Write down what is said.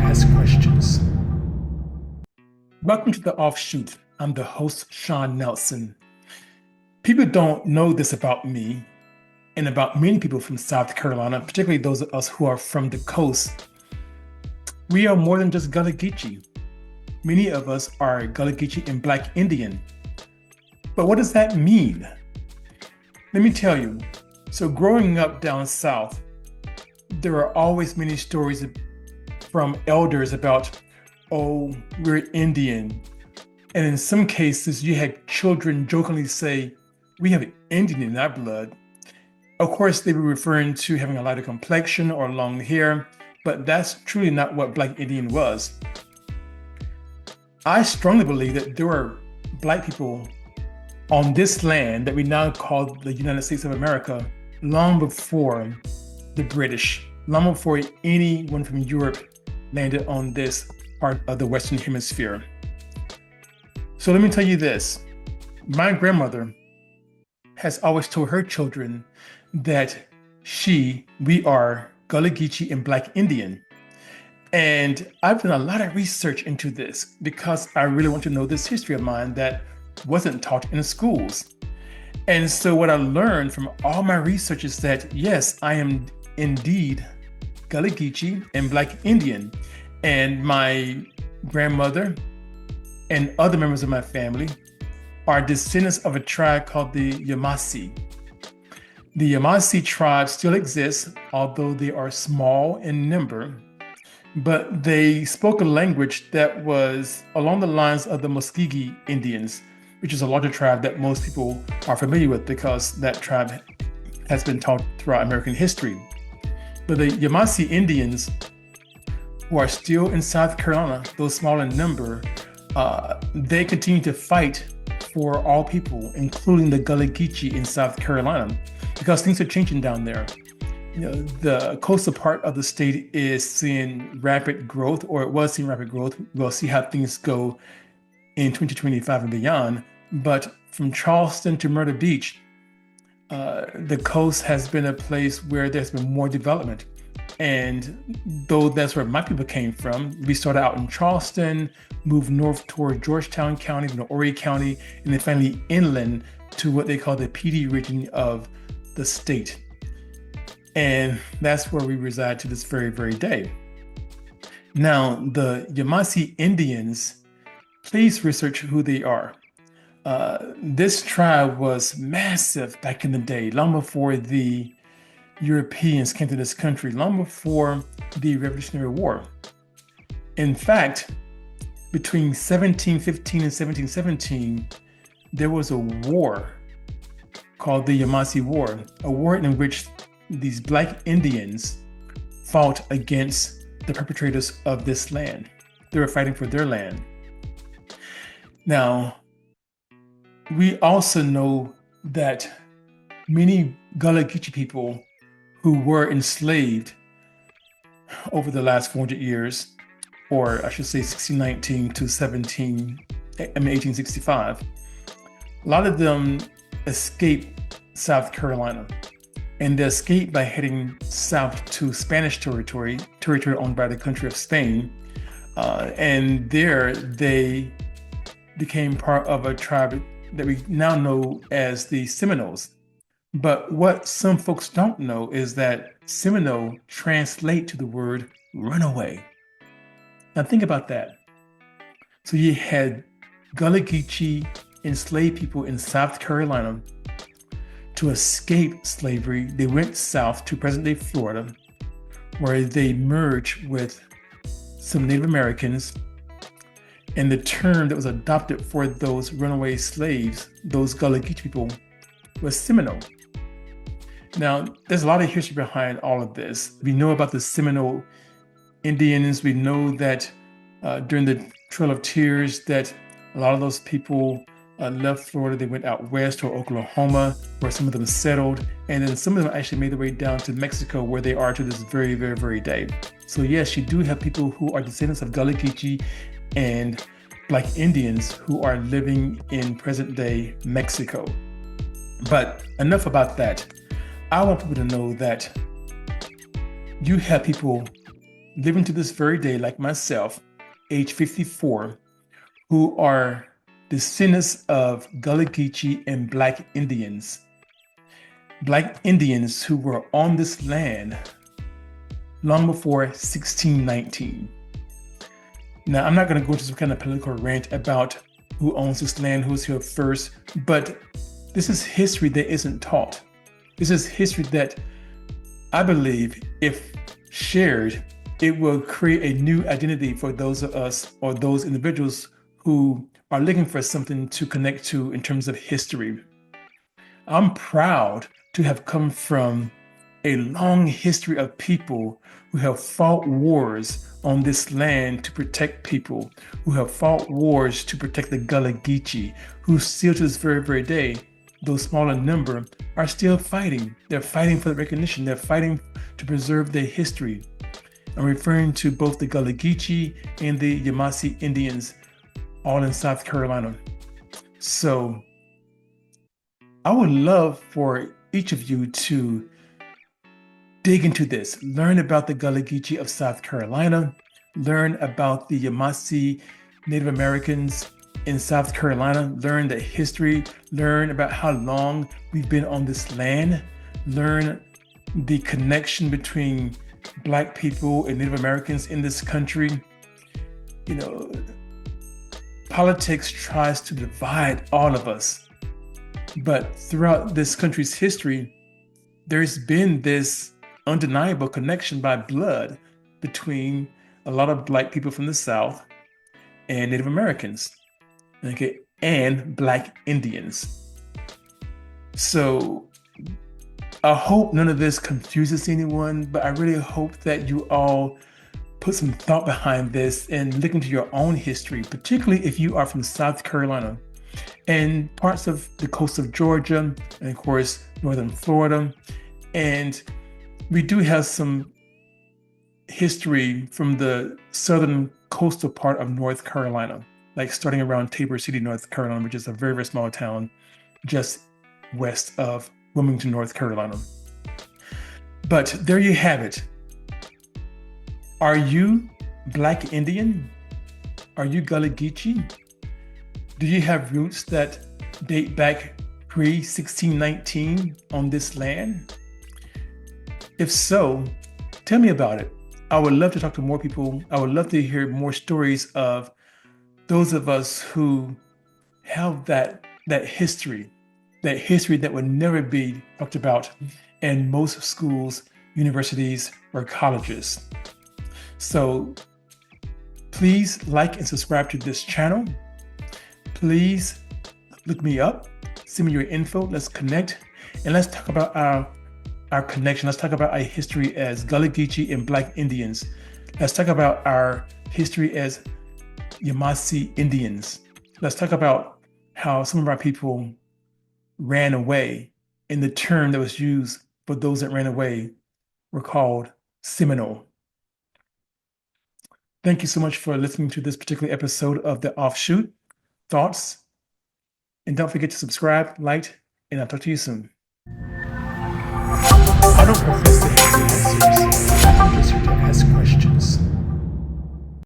has questions. Welcome to The Offshoot. I'm the host, Sean Nelson. People don't know this about me and about many people from South Carolina, particularly those of us who are from the coast. We are more than just Gullah Geechee. Many of us are Gullah Geechee and Black Indian. But what does that mean? Let me tell you. So growing up down south, there are always many stories from elders about, oh, we're Indian. And in some cases, you had children jokingly say, we have Indian in our blood. Of course, they were referring to having a lighter complexion or long hair, but that's truly not what Black Indian was. I strongly believe that there were Black people on this land that we now call the United States of America long before the British, long before anyone from Europe landed on this part of the Western Hemisphere. So let me tell you this. My grandmother has always told her children that we are Gullah Geechee and Black Indian. And I've done a lot of research into this because I really want to know this history of mine that wasn't taught in schools. And so what I learned from all my research is that, yes, I am indeed Gullah Geechee and Black Indian. And my grandmother and other members of my family are descendants of a tribe called the Yamassee. The Yamassee Tribe still exists, although they are small in number, but they spoke a language that was along the lines of the Muscogee Indians, which is a larger tribe that most people are familiar with because that tribe has been taught throughout American history. But the Yamassee Indians, who are still in South Carolina, though small in number, they continue to fight for all people, including the Gullah Geechee in South Carolina, because things are changing down there. You know, the coastal part of the state is seeing rapid growth, or it was seeing rapid growth. We'll see how things go in 2025 and beyond. But from Charleston to Myrtle Beach, the coast has been a place where there's been more development. And though that's where my people came from, we started out in Charleston, moved north toward Georgetown County, then Horry County, and then finally inland to what they call the PD region of the state. And that's where we reside to this very, very day. Now, the Yamassee Indians, please research who they are. This tribe was massive back in the day, long before the Europeans came to this country, long before the Revolutionary War. In fact, between 1715 and 1717, there was a war called the Yamassee War, a war in which these Black Indians fought against the perpetrators of this land. They were fighting for their land. Now, we also know that many Gullah Geechee people who were enslaved over the last 400 years, or I should say 1619 to 1865, a lot of them escaped South Carolina. And they escaped by heading south to Spanish territory owned by the country of Spain. And there they became part of a tribe that we now know as the Seminoles. But what some folks don't know is that Seminole translates to the word runaway. Now think about that. So you had Gullah Geechee enslaved people in South Carolina. To escape slavery, they went south to present-day Florida, where they merged with some Native Americans. And the term that was adopted for those runaway slaves, those Gullah Geechee people, was Seminole. Now, there's a lot of history behind all of this. We know about the Seminole Indians. We know that during the Trail of Tears, that a lot of those people left Florida. They went out west to Oklahoma, where some of them settled. And then some of them actually made their way down to Mexico, where they are to this very, very, very day. So yes, you do have people who are descendants of Gullah Geechee and Black Indians who are living in present-day Mexico. But enough about that. I want people to know that you have people living to this very day, like myself, age 54, who are descendants of Gullah Geechee and Black Indians. Black Indians who were on this land long before 1619. Now, I'm not going to go into some kind of political rant about who owns this land, who's here first, but this is history that isn't taught. This is history that I believe, if shared, it will create a new identity for those of us or those individuals who are looking for something to connect to in terms of history. I'm proud to have come from a long history of people who have fought wars on this land to protect people, who have fought wars to protect the Gullah Geechee, who still to this very, very day, though small in number, are still fighting. They're fighting for the recognition. They're fighting to preserve their history. I'm referring to both the Gullah Geechee and the Yamassee Indians, all in South Carolina. So I would love for each of you to dig into this, learn about the Gullah Geechee of South Carolina, learn about the Yamassee Native Americans in South Carolina, learn the history, learn about how long we've been on this land, learn the connection between Black people and Native Americans in this country. You know, politics tries to divide all of us, but throughout this country's history, there's been this undeniable connection by blood between a lot of Black people from the South and Native Americans, okay, and Black Indians. So I hope none of this confuses anyone, but I really hope that you all put some thought behind this and look into your own history, particularly if you are from South Carolina and parts of the coast of Georgia, and of course, northern Florida. And we do have some history from the southern coastal part of North Carolina, like starting around Tabor City, North Carolina, which is a very, very small town just west of Wilmington, North Carolina. But there you have it. Are you Black Indian? Are you Gullah Geechee? Do you have roots that date back pre-1619 on this land? If so, tell me about it. I would love to talk to more people. I would love to hear more stories of those of us who have that history that would never be talked about in most schools, universities, or colleges. So please like and subscribe to this channel. Please look me up, send me your info, let's connect, and let's talk about our connection. Let's talk about our history as Gullah Geechee and Black Indians. Let's talk about our history as Yamassee Indians. Let's talk about how some of our people ran away, and the term that was used for those that ran away were called Seminole. Thank you so much for listening to this particular episode of The Offshoot Thoughts. And don't forget to subscribe, like, and I'll talk to you soon. I don't profess to have the answers. I'm just here to ask questions.